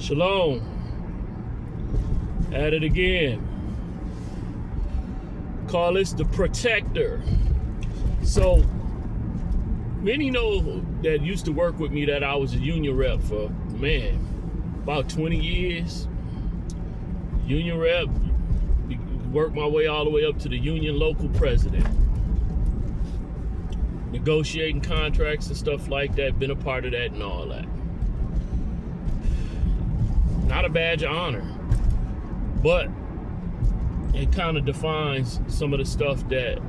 Shalom. At it again. Call this the Protector. So, many know that used to work with me that I was a union rep for, about 20 years. Union rep, worked my way all the way up to the union local president. Negotiating contracts and stuff like that, been a part of that and all that. Not a badge of honor, but it kind of defines some of the stuff that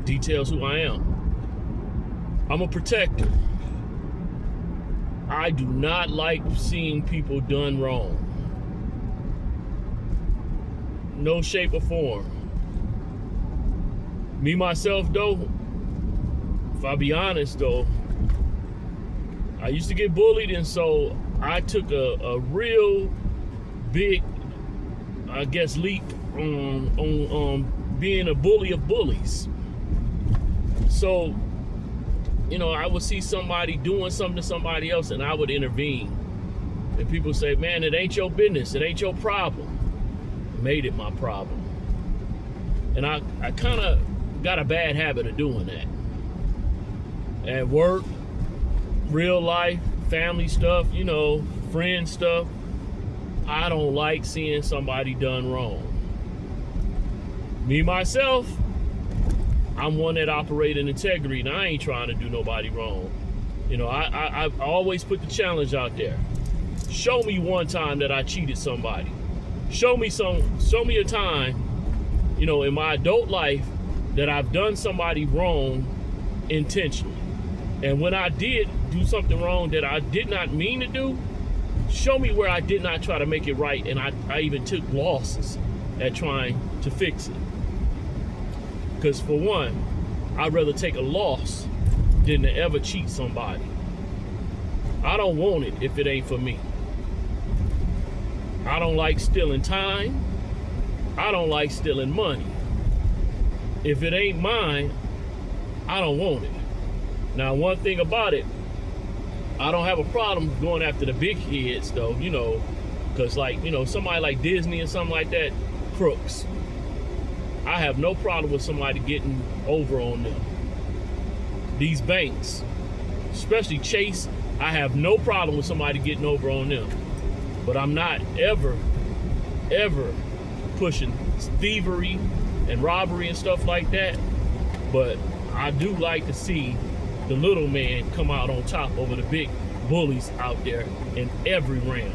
details who I am. I'm a protector. I do not like seeing people done wrong. No shape or form. Me, myself, though, if I be honest, though, I used to get bullied, and so I took a real big, I guess, leap on being a bully of bullies. So, I would see somebody doing something to somebody else, and I would intervene. And people say, man, it ain't your business. It ain't your problem. Made it my problem. And I kind of got a bad habit of doing that. At work, real life, family stuff, friend stuff. I don't like seeing somebody done wrong. Me, myself, I'm one that operates in integrity, and I ain't trying to do nobody wrong. I always put the challenge out there. Show me one time that I cheated somebody. Show me a time, in my adult life that I've done somebody wrong intentionally. And when I did do something wrong that I did not mean to do, show me where I did not try to make it right, and I even took losses at trying to fix it. Because for one, I'd rather take a loss than to ever cheat somebody. I don't want it if it ain't for me. I don't like stealing time. I don't like stealing money. If it ain't mine, I don't want it. Now, one thing about it, I don't have a problem going after the big heads, though, because somebody like Disney and something like that, crooks. I have no problem with somebody getting over on them. These banks, especially Chase, I have no problem with somebody getting over on them. But I'm not ever pushing thievery and robbery and stuff like that. But I do like to see the little man come out on top over the big bullies out there in every realm.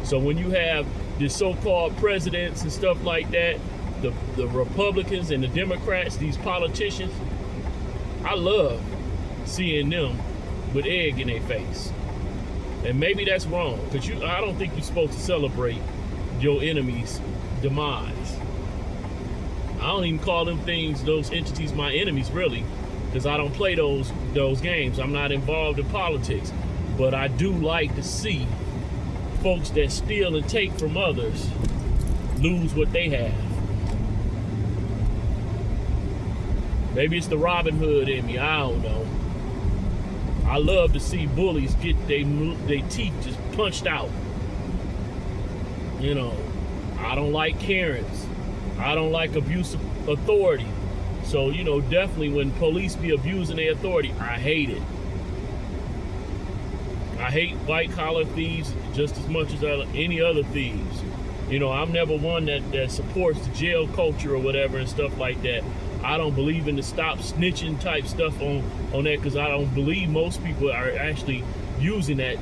So when you have the so-called presidents and stuff like that, the Republicans and the Democrats, these politicians, I love seeing them with egg in their face. And maybe that's wrong, because I don't think you're supposed to celebrate your enemy's demise. I don't even call those entities my enemies, really, because I don't play those games. I'm not involved in politics. But I do like to see folks that steal and take from others lose what they have. Maybe it's the Robin Hood in me, I don't know. I love to see bullies get their teeth just punched out. I don't like Karens. I don't like abuse of authority. So, definitely when police be abusing their authority, I hate it. I hate white-collar thieves just as much as any other thieves. I'm never one that supports the jail culture or whatever and stuff like that. I don't believe in the stop snitching type stuff on that, because I don't believe most people are actually using that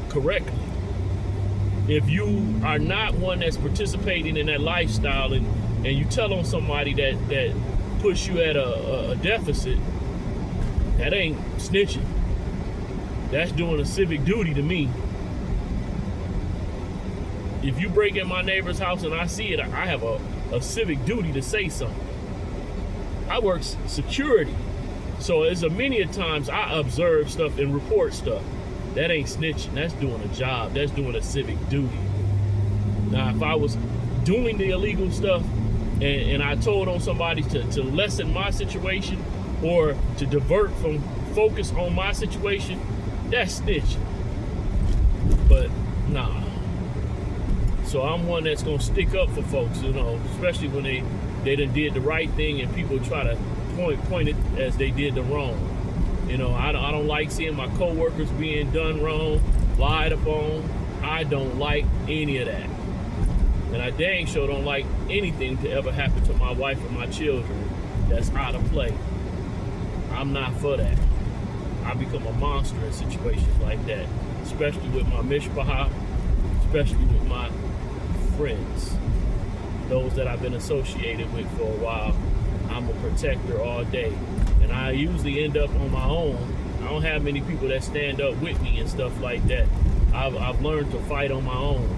correctly. If you are not one that's participating in that lifestyle and you tell on somebody that puts you at a deficit, that ain't snitching. That's doing a civic duty to me. If you break in my neighbor's house and I see it, I have a civic duty to say something. I work security, so as many times I observe stuff and report stuff. That ain't snitching. That's doing a job. That's doing a civic duty. Now, if I was doing the illegal stuff and I told on somebody to lessen my situation or to divert from focus on my situation, that's snitching. But nah. So I'm one that's gonna stick up for folks, you know, especially when they done did the right thing and people try to point it as they did the wrong. You know, I don't like seeing my coworkers being done wrong, lied upon. I don't like any of that. And I dang sure don't like anything to ever happen to my wife or my children that's out of play. I'm not for that. I become a monster in situations like that, especially with my mishpachah, especially with my friends, those that I've been associated with for a while. I'm a protector all day, and I usually end up on my own. I don't have many people that stand up with me and stuff like that. I've learned to fight on my own,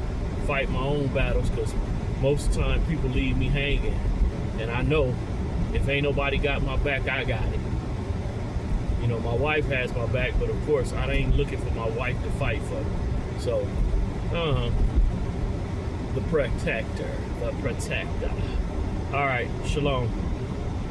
fight my own battles, because most of the time people leave me hanging, and I know if ain't nobody got my back, I got it. You know, my wife has my back, but of course I ain't looking for my wife to fight for me. So, the protector. All right, shalom.